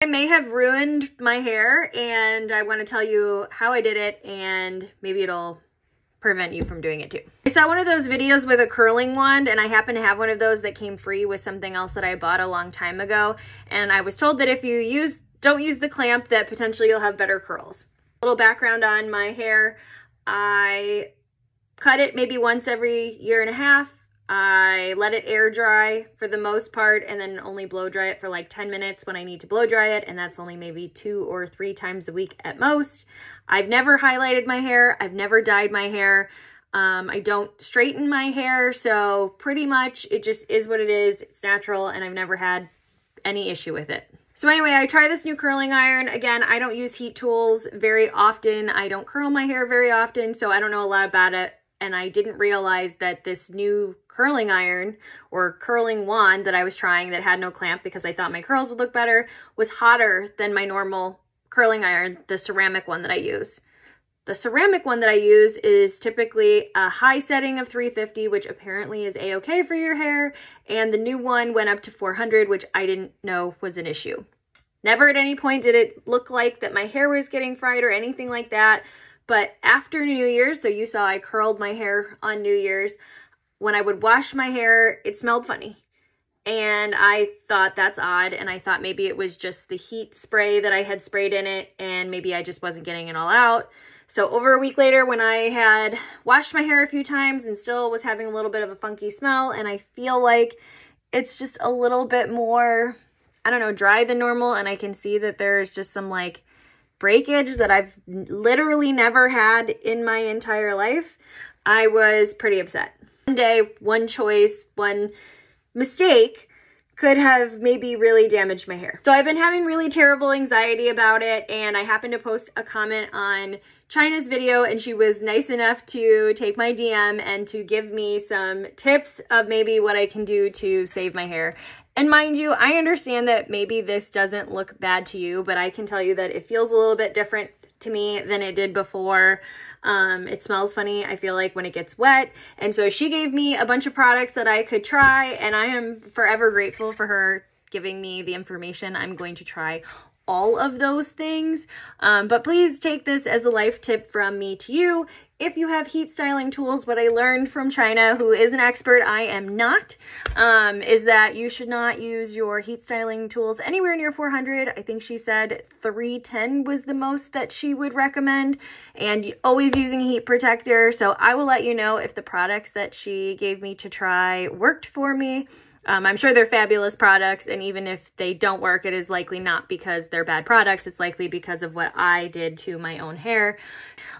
I may have ruined my hair, and I want to tell you how I did it, and maybe it'll prevent you from doing it too. I saw one of those videos with a curling wand, and I happen to have one of those that came free with something else that I bought a long time ago, and I was told that if you don't use the clamp, that potentially you'll have better curls. A little background on my hair. I cut it maybe once every year and a half. I let it air dry for the most part, and then only blow dry it for like 10 minutes when I need to blow dry it, and that's only maybe 2 or 3 times a week at most. I've never highlighted my hair. I've never dyed my hair. I don't straighten my hair, so pretty much it just is what it is. It's natural, and I've never had any issue with it. So anyway, I tried this new curling iron. Again, I don't use heat tools very often. I don't curl my hair very often, so I don't know a lot about it. And I didn't realize that this new curling iron or curling wand that I was trying that had no clamp, because I thought my curls would look better, was hotter than my normal curling iron, the ceramic one that I use. The ceramic one that I use is typically a high setting of 350, which apparently is a-okay for your hair, and the new one went up to 400, which I didn't know was an issue. Never at any point did it look like that my hair was getting fried or anything like that, but after New Year's, so you saw I curled my hair on New Year's, when I would wash my hair, it smelled funny. And I thought that's odd, and I thought maybe it was just the heat spray that I had sprayed in it, and maybe I just wasn't getting it all out. So over a week later, when I had washed my hair a few times and still was having a little bit of a funky smell, and I feel like it's just a little bit more, I don't know, dry than normal, and I can see that there's just some like breakage that I've literally never had in my entire life, I was pretty upset. One day, one choice, one mistake could have maybe really damaged my hair. So I've been having really terrible anxiety about it, and I happened to post a comment on China's video, and she was nice enough to take my DM and to give me some tips of maybe what I can do to save my hair. And mind you, I understand that maybe this doesn't look bad to you, but I can tell you that it feels a little bit different to me than it did before. It smells funny, I feel like, when it gets wet. And so she gave me a bunch of products that I could try, and I am forever grateful for her giving me the information. I'm going to try all of those things, but please take this as a life tip from me to you. If you have heat styling tools, what I learned from China, who is an expert, I am not, is that you should not use your heat styling tools anywhere near 400. I think she said 310 was the most that she would recommend, and always using a heat protector. So I will let you know if the products that she gave me to try worked for me. I'm sure they're fabulous products, and even if they don't work, it is likely not because they're bad products. It's likely because of what I did to my own hair.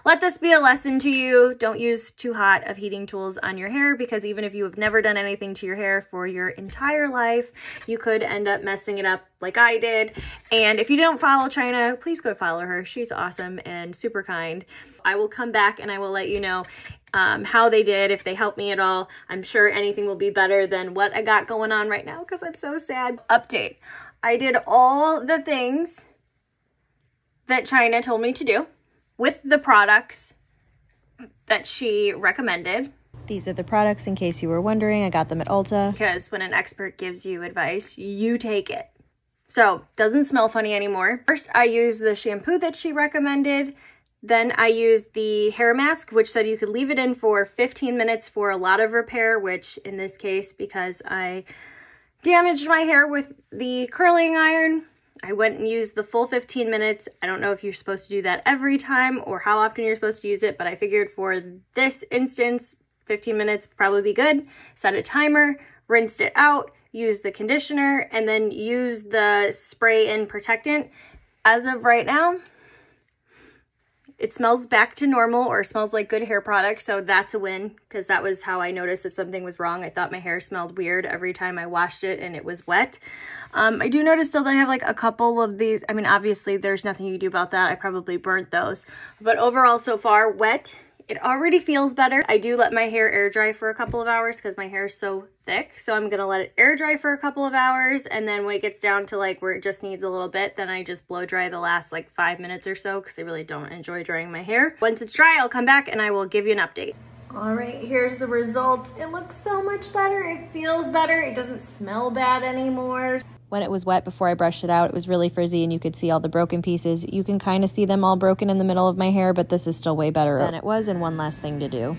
Let this be a lesson to you. Don't use too hot of heating tools on your hair, because even if you have never done anything to your hair for your entire life, you could end up messing it up like I did. And if you don't follow China, please go follow her. She's awesome and super kind. I will come back and I will let you know how they did, if they helped me at all. I'm sure anything will be better than what I got going on right now, because I'm so sad. Update. I did all the things that China told me to do with the products that she recommended. These are the products, in case you were wondering. I got them at Ulta. Because when an expert gives you advice, you take it. So, doesn't smell funny anymore. First, I used the shampoo that she recommended. Then I used the hair mask, which said you could leave it in for 15 minutes for a lot of repair, which in this case, because I damaged my hair with the curling iron, I went and used the full 15 minutes. I don't know if you're supposed to do that every time or how often you're supposed to use it, but I figured for this instance, 15 minutes would probably be good. Set a timer, rinsed it out, used the conditioner, and then used the spray-in protectant. As of right now, it smells back to normal, or smells like good hair product, so that's a win, because that was how I noticed that something was wrong. I thought my hair smelled weird every time I washed it and it was wet. I do notice still that I have like a couple of these. I mean, obviously there's nothing you can do about that. I probably burnt those. But overall, so far, wet. It already feels better. I do let my hair air dry for a couple of hours because my hair is so thick. So I'm gonna let it air dry for a couple of hours, and then when it gets down to like where it just needs a little bit, then I just blow dry the last like 5 minutes or so, because I really don't enjoy drying my hair. Once it's dry, I'll come back and I will give you an update. All right, here's the result. It looks so much better. It feels better. It doesn't smell bad anymore. when it was wet before I brushed it out, it was really frizzy and you could see all the broken pieces. You can kind of see them all broken in the middle of my hair, but this is still way better than it was. And one last thing to do.